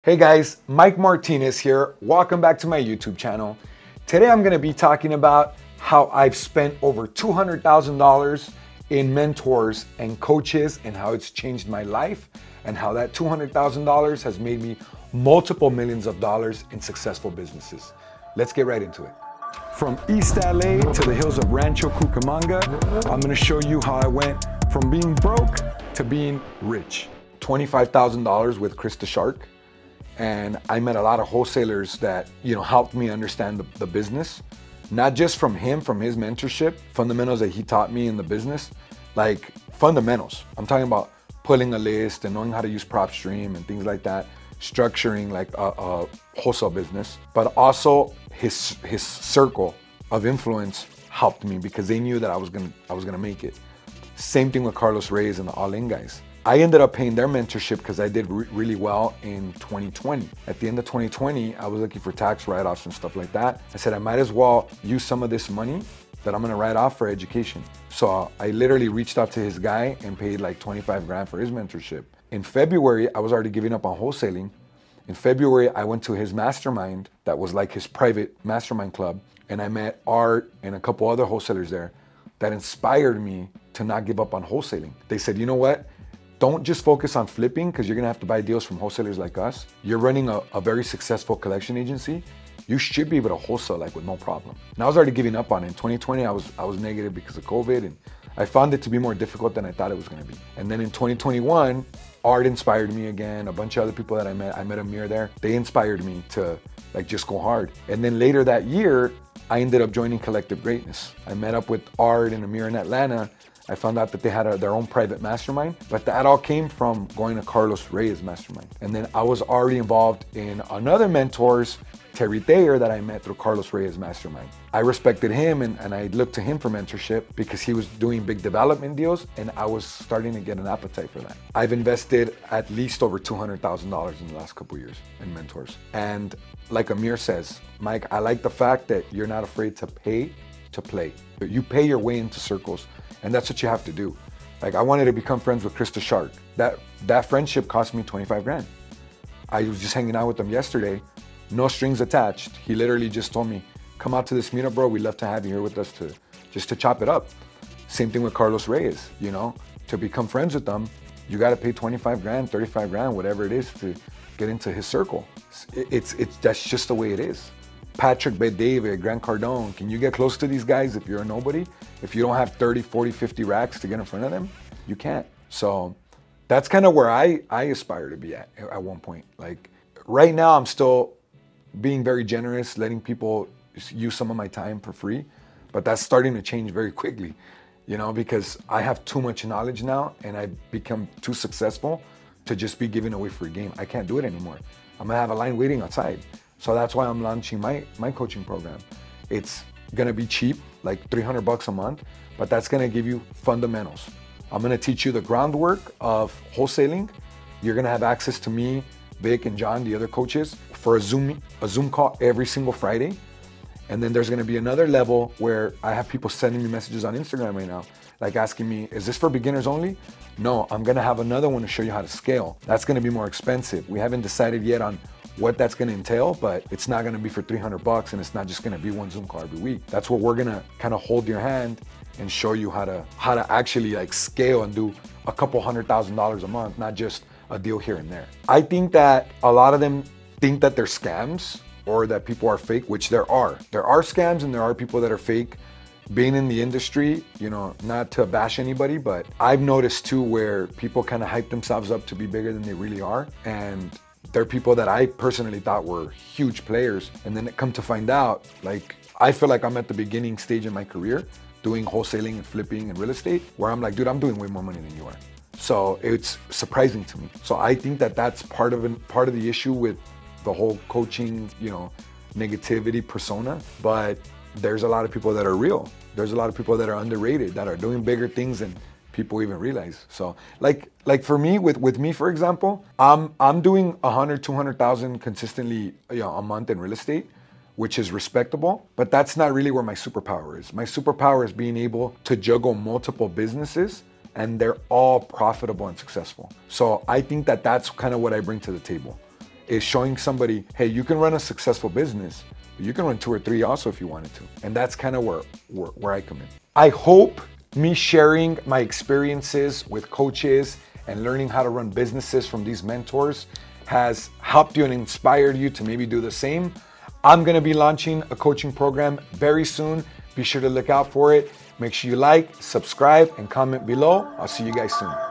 Hey guys, Mike Martinez here. Welcome back to my YouTube channel. Today I'm going to be talking about how I've spent over $200,000 in mentors and coaches and how it's changed my life and how that $200,000 has made me multiple millions of dollars in successful businesses. Let's get right into it. From East LA to the hills of Rancho Cucamonga, I'm going to show you how I went from being broke to being rich. $25,000 with Chris the Shark. And I met a lot of wholesalers that, helped me understand the business, not just from him, from his mentorship, fundamentals that he taught me in the business, like fundamentals. I'm talking about pulling a list and knowing how to use PropStream and things like that, structuring like a wholesale business, but also his circle of influence helped me because they knew that I was gonna make it. Same thing with Carlos Reyes and the All In guys. I ended up paying their mentorship because I did really well in 2020. At the end of 2020, I was looking for tax write-offs and stuff like that. I said, I might as well use some of this money that I'm gonna write off for education. So I literally reached out to his guy and paid like 25 grand for his mentorship. In February, I was already giving up on wholesaling. In February, I went to his mastermind that was like his private mastermind club. And I met Art and a couple other wholesalers there that inspired me to not give up on wholesaling. They said, you know what? Don't just focus on flipping because you're gonna have to buy deals from wholesalers like us. You're running a very successful collection agency. You should be able to wholesale like with no problem. And I was already giving up on it. In 2020, I was negative because of COVID, and I found it to be more difficult than I thought it was gonna be. And then in 2021, Art inspired me again. A bunch of other people that I met Amir there. They inspired me to like just go hard. And then later that year, I ended up joining Collective Greatness. I met up with Art and Amir in Atlanta. I found out that they had their own private mastermind, but that all came from going to Carlos Reyes' mastermind. And then I was already involved in another mentor's, Terry Thayer, that I met through Carlos Reyes' mastermind. I respected him and I looked to him for mentorship because he was doing big development deals and I was starting to get an appetite for that. I've invested at least over $200,000 in the last couple of years in mentors. And like Amir says, Mike, I like the fact that you're not afraid to pay to play. You pay your way into circles. And that's what you have to do. Like I wanted to become friends with Chris the Shark. That friendship cost me 25 grand. I was just hanging out with him yesterday, no strings attached. He literally just told me, come out to this meetup, bro. We'd love to have you here with us to chop it up. Same thing with Carlos Reyes, to become friends with them, you got to pay 25 grand, 35 grand, whatever it is to get into his circle. That's just the way it is. Patrick Bet-David, Grant Cardone, can you get close to these guys if you're a nobody? If you don't have 30, 40, 50 racks to get in front of them, you can't. So that's kind of where I aspire to be at one point. Like right now, I'm still being very generous, letting people use some of my time for free, but that's starting to change very quickly, because I have too much knowledge now and I've become too successful to just be giving away free game. I can't do it anymore. I'm gonna have a line waiting outside. So that's why I'm launching my coaching program. It's gonna be cheap, like $300 a month, but that's gonna give you fundamentals. I'm gonna teach you the groundwork of wholesaling. You're gonna have access to me, Vic, and John, the other coaches, for a Zoom call every single Friday. And then there's gonna be another level where I have people sending me messages on Instagram right now, like asking me, is this for beginners only? No, I'm gonna have another one to show you how to scale. That's gonna be more expensive. We haven't decided yet on what that's gonna entail, but it's not gonna be for $300 and it's not just gonna be one Zoom call every week. That's what we're gonna kind of hold your hand and show you how to actually like scale and do a couple $100,000 a month, not just a deal here and there. I think that a lot of them think that they're scams or that people are fake, which there are. There are scams and there are people that are fake. Being in the industry, not to bash anybody, but I've noticed too where people kind of hype themselves up to be bigger than they really are. And they're people that I personally thought were huge players. And then come to find out, like, I feel like I'm at the beginning stage in my career doing wholesaling and flipping and real estate, where I'm like, dude, I'm doing way more money than you are. So it's surprising to me. So I think that that's part of the issue with the whole coaching, negativity persona. But there's a lot of people that are real. There's a lot of people that are underrated, that are doing bigger things than people even realize. So like for me, with me, for example, I'm doing 100, 200,000 consistently a month in real estate, which is respectable, but that's not really where my superpower is. My superpower is being able to juggle multiple businesses and they're all profitable and successful. So I think that that's kind of what I bring to the table. is showing somebody, hey, you can run a successful business. You can run 2 or 3 also if you wanted to. And that's kind of where I come in. I hope me sharing my experiences with coaches and learning how to run businesses from these mentors has helped you and inspired you to maybe do the same. I'm gonna be launching a coaching program very soon. Be sure to look out for it. Make sure you like, subscribe, and comment below. I'll see you guys soon.